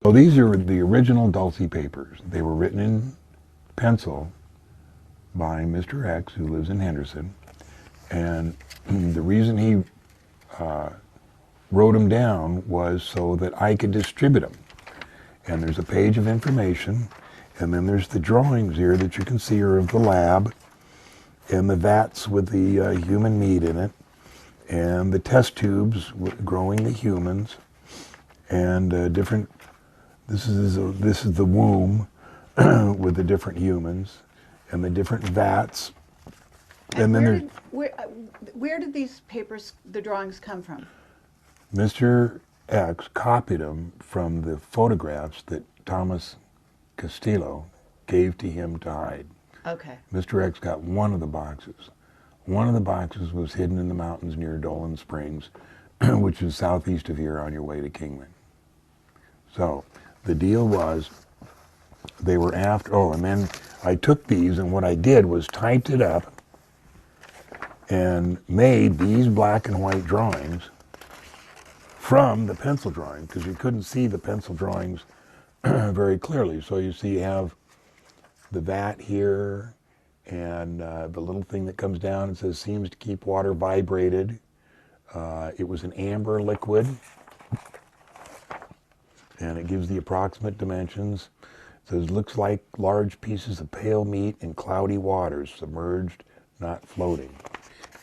So these are the original Dulce papers. They were written in pencil by Mr. X, who lives in Henderson. And the reason he wrote them down was so that I could distribute them. And there's a page of information, and then there's the drawings here that you can see are of the lab, and the vats with the human meat in it, and the test tubes growing the humans, and different. This is the womb with the different humans, and the different vats. And then where did these papers, the drawings, come from? Mr. X copied them from the photographs that Thomas Castillo gave to him to hide. Okay. Mr. X got one of the boxes. One of the boxes was hidden in the mountains near Dolan Springs, which is southeast of here on your way to Kingman. So the deal was they were after, and then I took these, and what I did was typed it up and made these black and white drawings from the pencil drawing, because you couldn't see the pencil drawings very clearly. So you see you have the vat here, and the little thing that comes down and says seems to keep water vibrated. It was an amber liquid, and it gives the approximate dimensions. It says looks like large pieces of pale meat in cloudy waters, submerged, not floating.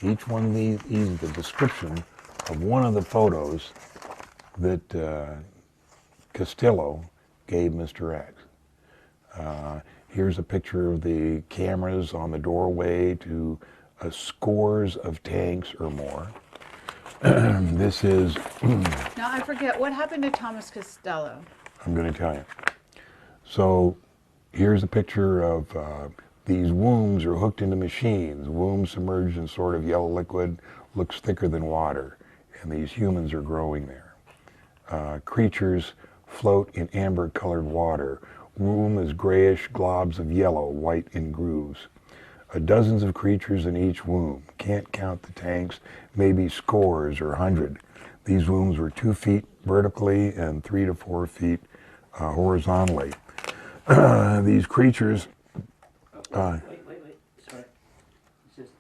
Each one of these is the description of one of the photos that Castillo gave Mr. X. Here's a picture of the cameras on the doorway to scores of tanks or more. This is... Now I forget, what happened to Thomas Costello? I'm going to tell you. So here's a picture of these wombs are hooked into machines. Wombs submerged in sort of yellow liquid, looks thicker than water, and these humans are growing there. Creatures float in amber-colored water. Womb is grayish globs of yellow, white in grooves. Dozens of creatures in each womb. Can't count the tanks, maybe scores or 100. These wombs were 2 feet vertically and 3 to 4 feet horizontally. These creatures... wait. Sorry. It's just,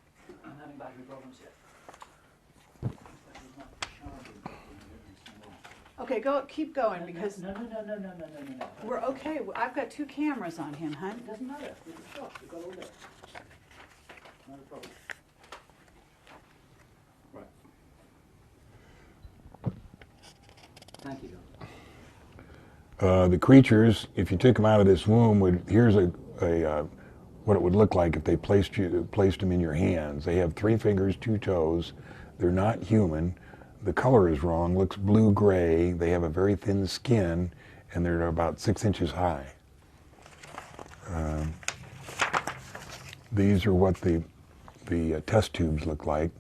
I'm having battery problems here. Okay, keep going, because No. we're okay. I've got 2 cameras on him, hon. It doesn't matter. We can stop. We've got all day. Not a problem. Right. Thank you, John. The creatures, if you took them out of this womb, here's what it would look like if they placed them in your hands. They have 3 fingers, 2 toes. They're not human. The color is wrong. Looks blue-gray. They have a very thin skin, and they're about 6 inches high. These are what the test tubes look like.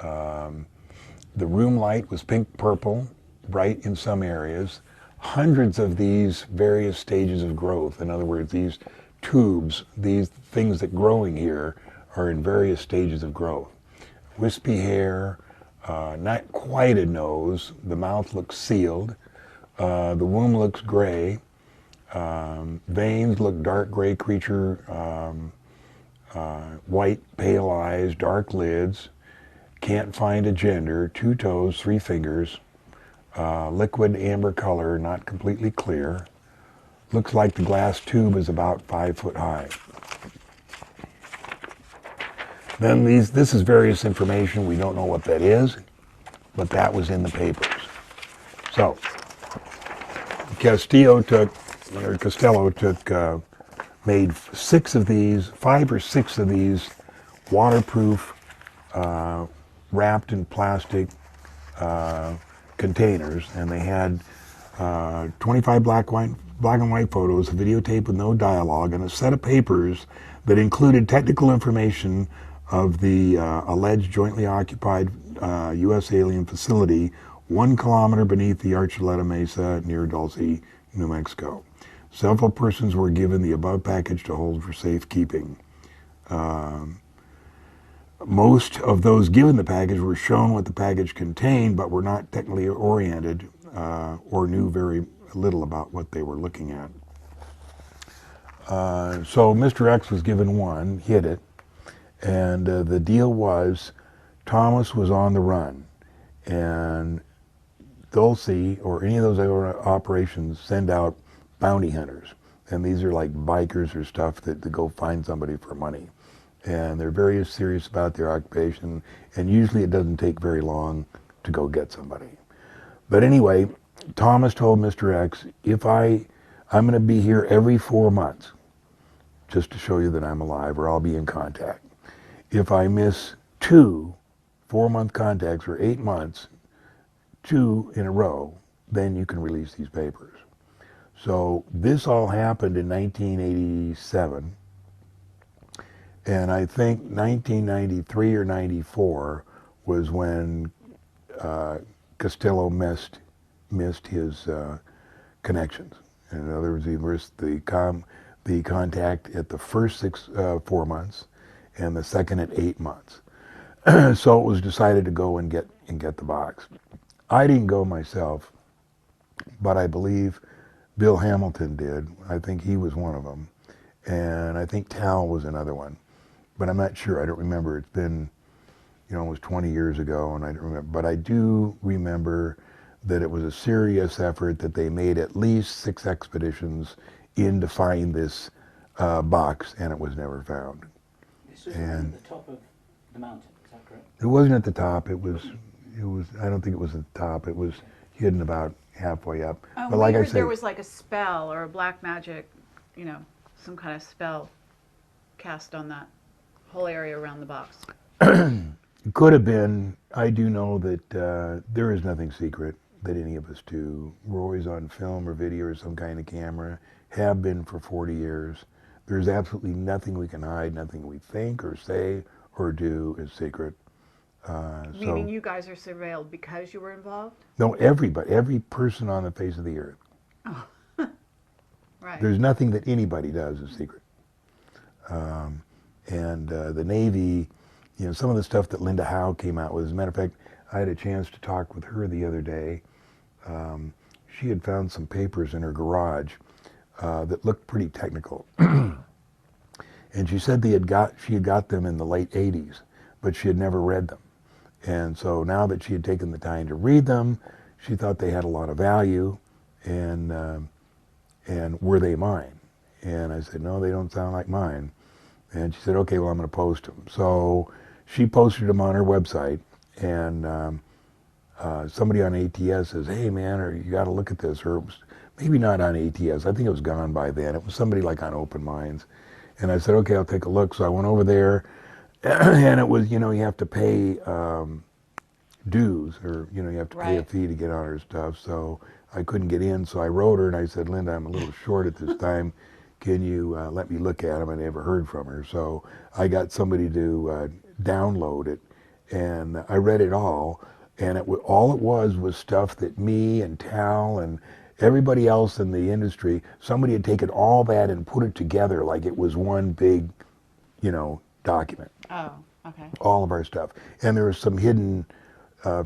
The room light was pink-purple, bright in some areas. Hundreds of these various stages of growth. In other words, these tubes, these things that growing here, are in various stages of growth. Wispy hair, not quite a nose. The mouth looks sealed. The womb looks gray. Veins look dark gray creature, white pale eyes, dark lids. Can't find a gender. 2 toes, 3 fingers. Liquid amber color, not completely clear. Looks like the glass tube is about 5 foot high. Then this is various information. We don't know what that is, but that was in the papers. So Costello made 5 or 6 of these waterproof, wrapped in plastic containers, and they had 25 black and white photos, a videotape with no dialogue, and a set of papers that included technical information of the alleged jointly occupied U.S. alien facility 1 kilometer beneath the Archuleta Mesa near Dulce, New Mexico. Several persons were given the above package to hold for safekeeping. Most of those given the package were shown what the package contained, but were not technically oriented or knew very a little about what they were looking at. So Mr. X was given one, hit it, and the deal was Thomas was on the run, and Dulce or any of those other operations send out bounty hunters, and these are like bikers or stuff that go find somebody for money, and they're very serious about their occupation, and usually it doesn't take very long to go get somebody. But anyway, Thomas told Mr. X, I'm going to be here every 4 months, just to show you that I'm alive, or I'll be in contact. If I miss 2 4-month contacts or 8 months, 2 in a row, then you can release these papers. So this all happened in 1987, and I think 1993 or 94 was when Costello missed his connections. In other words, he missed the contact at the first 4 months, and the second at 8 months. So it was decided to go and get the box. I didn't go myself, but I believe Bill Hamilton did. I think he was one of them, and I think Tal was another one, but I'm not sure. I don't remember. It's been, almost 20 years ago, and I don't remember. But I do remember that it was a serious effort, that they made at least 6 expeditions in to find this box, and it was never found. This was at the top of the mountain, is that correct? It wasn't at the top. It was. I don't think it was at the top. It was hidden about halfway up. But like I said, there was like a spell or a black magic, some kind of spell cast on that whole area around the box. It could have been. I do know that there is nothing secret that any of us do. We're always on film or video or some kind of camera, have been for 40 years. There's absolutely nothing we can hide, nothing we think or say or do is secret. Meaning you guys are surveilled because you were involved? No, everybody, every person on the face of the earth. Oh, right. There's nothing that anybody does is secret. And the Navy, some of the stuff that Linda Howe came out with, as a matter of fact, I had a chance to talk with her the other day. She had found some papers in her garage that looked pretty technical. And she said she had got them in the late 80s, but she had never read them. And so now that she had taken the time to read them, she thought they had a lot of value, and were they mine? And I said, no, they don't sound like mine. And she said, okay, well, I'm going to post them. So she posted them on her website, and somebody on ATS says, hey, man, you got to look at this. Or it was maybe not on ATS. I think it was gone by then. It was somebody like on Open Minds. And I said, okay, I'll take a look. So I went over there, and it was, you have to pay dues, or, you have to pay a fee to get on her stuff. So I couldn't get in. So I wrote her, and I said, Linda, I'm a little short at this time. Can you let me look at them? I never heard from her. So I got somebody to download it, and I read it all. And all it was stuff that me and Tal and everybody else in the industry, somebody had taken all that and put it together like it was one big, document. Oh, okay. All of our stuff. And there were some hidden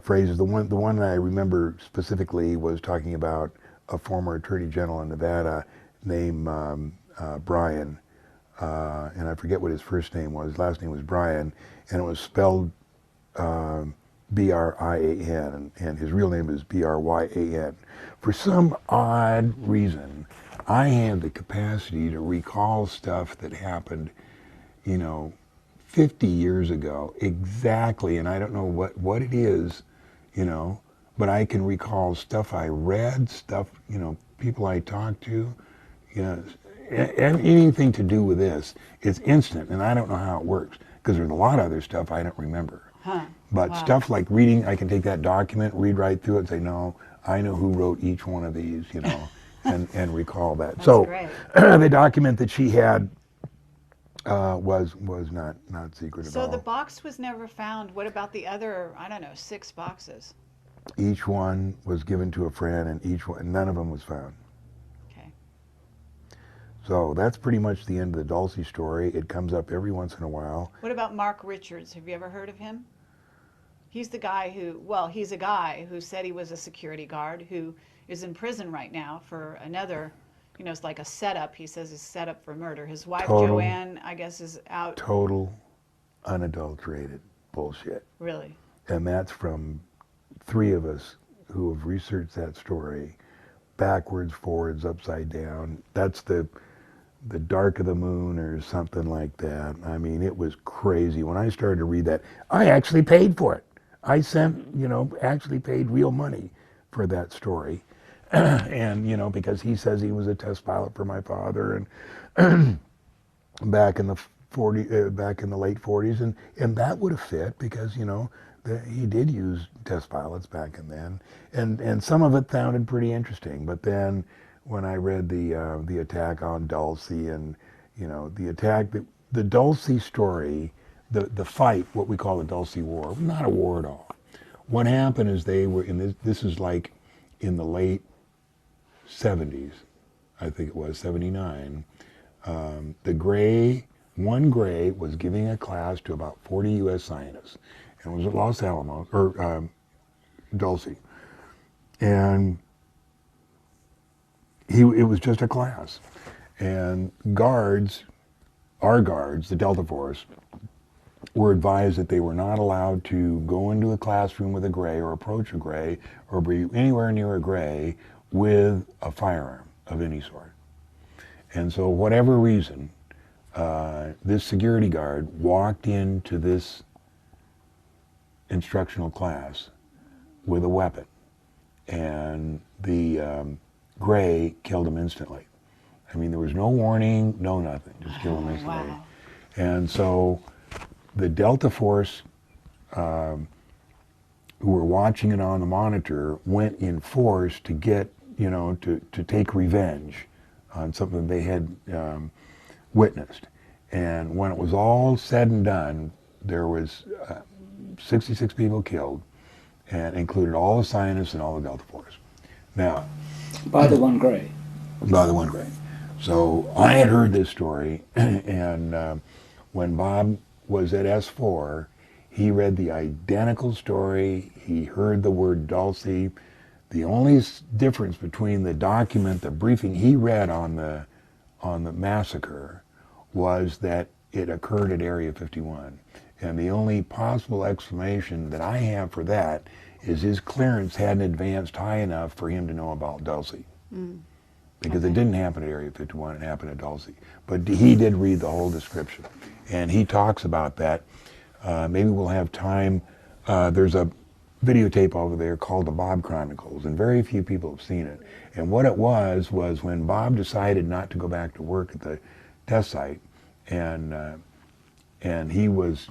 phrases. The one I remember specifically was talking about a former Attorney General in Nevada named Brian, and I forget what his first name was. His last name was Brian, and it was spelled B-R-I-A-N, and his real name is B-R-Y-A-N. For some odd reason, I had the capacity to recall stuff that happened, 50 years ago exactly, and I don't know what it is, but I can recall stuff I read, stuff, people I talked to, anything to do with this. It's instant, and I don't know how it works, because there's a lot of other stuff I don't remember. Huh. But stuff like reading, I can take that document, read right through it, and say, no, I know who wrote each one of these, and recall that. That's so great. The document that she had was not secret at all. So the box was never found. What about the other, 6 boxes? Each one was given to a friend, and none of them was found. Okay. So that's pretty much the end of the Dulce story. It comes up every once in a while. What about Mark Richards? Have you ever heard of him? He's the guy he's a guy who said he was a security guard, who is in prison right now for another, it's like a setup. He says it's set up for murder. His wife, Total. Joanne, I guess, is out. Total unadulterated bullshit. Really? And that's from 3 of us who have researched that story backwards, forwards, upside down. That's the Dark of the Moon or something like that. I mean, it was crazy. When I started to read that, I actually paid for it. I sent, actually paid real money for that story. And, because he says he was a test pilot for my father and back in the late 40s, and that would have fit because, he did use test pilots back in then. And some of it sounded pretty interesting, but then when I read the attack on Dulce and the attack, the Dulce story, the fight, what we call the Dulce War, not a war at all. What happened is they were in this is like in the late 70s, I think it was 79. One Gray was giving a class to about 40 U.S. scientists, and it was at Los Alamos or Dulce, and it was just a class, and our guards, the Delta Force, were advised that they were not allowed to go into a classroom with a Gray or approach a Gray or be anywhere near a Gray with a firearm of any sort. And so, whatever reason, this security guard walked into this instructional class with a weapon, and the Gray killed him instantly. I mean, there was no warning, no nothing, just killed him instantly. Wow. And so the Delta Force, who were watching it on the monitor, went in force to get, to take revenge on something they had witnessed. And when it was all said and done, there was 66 people killed, and included all the scientists and all the Delta Force. Now, By the one Gray. by the one Gray. So I had heard this story, and when Bob was at S4, he read the identical story. He heard the word Dulce. The only difference between the document, the briefing he read on the massacre, was that it occurred at Area 51. And the only possible explanation that I have for that is his clearance hadn't advanced high enough for him to know about Dulce. Because it didn't happen at Area 51, it happened at Dulce. But he did read the whole description. And he talks about that. Maybe we'll have time. There's a videotape over there called the Bob Chronicles, and very few people have seen it. And what it was when Bob decided not to go back to work at the test site, and he was,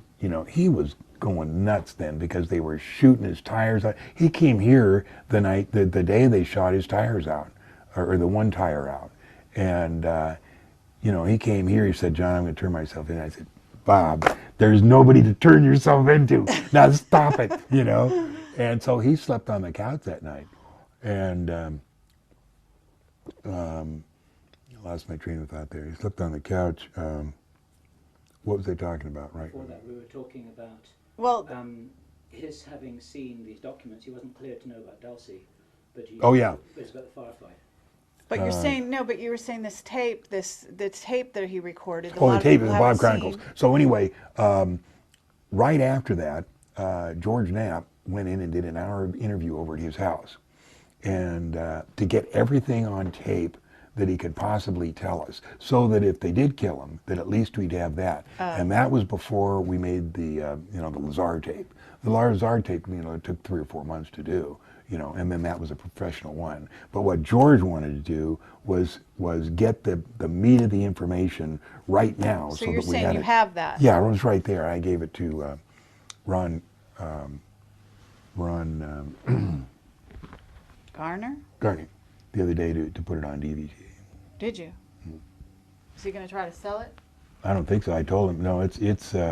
he was going nuts then because they were shooting his tires out. He came here the day they shot his tires out, or the one tire out. And, he came here, he said, "John, I'm going to turn myself in." I said, "Bob, there's nobody to turn yourself into. Now stop it," And so he slept on the couch that night. And I lost my train of thought there. He slept on the couch. What was I talking about, right? Before that, we were talking about Well, his having seen these documents. He wasn't clear to know about Dulce, but he Oh, yeah. it was about the firefight. but you're saying, no, but you were saying the tape that he recorded. a Oh, lot the of tape people is the Bob haven't Chronicles. seen. So anyway, right after that, George Knapp went in and did an hour interview over at his house, and to get everything on tape that he could possibly tell us, so that if they did kill him, that at least we'd have that. And that was before we made the the Lazar tape. The Lazar tape, it took 3 or 4 months to do, and then that was a professional one. But what George wanted to do was get the meat of the information right now, So so you're that we saying had you it. have that? Yeah, it was right there. I gave it to Ron Garner? Garney the other day to put it on DVD. Did you? Is he going to try to sell it? I don't think so. I told him, no, it's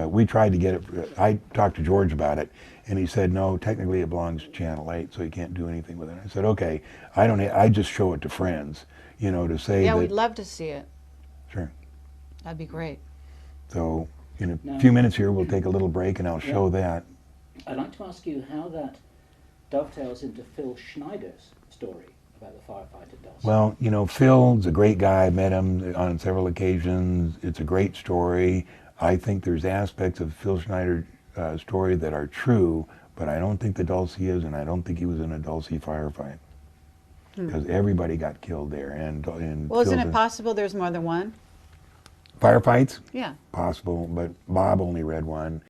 we tried to get it. I talked to George about it, and he said, no, technically it belongs to Channel 8, so you can't do anything with it. I said, okay, I just show it to friends, to say Yeah, that. we'd love to see it. Sure. That'd be great. So in a Now- few minutes here, we'll take a little break, and I'll show that. I'd like to ask you how that dovetails into Phil Schneider's story about the firefighter Dulce? Well, you know, Phil's a great guy. I met him on several occasions. It's a great story. I think there's aspects of Phil Schneider's story that are true, but I don't think the Dulce is, and I don't think he was in a Dulce firefight. Because everybody got killed there. And Well, isn't Phil's it possible there's more than one? firefights? Yeah. Possible, but Bob only read one.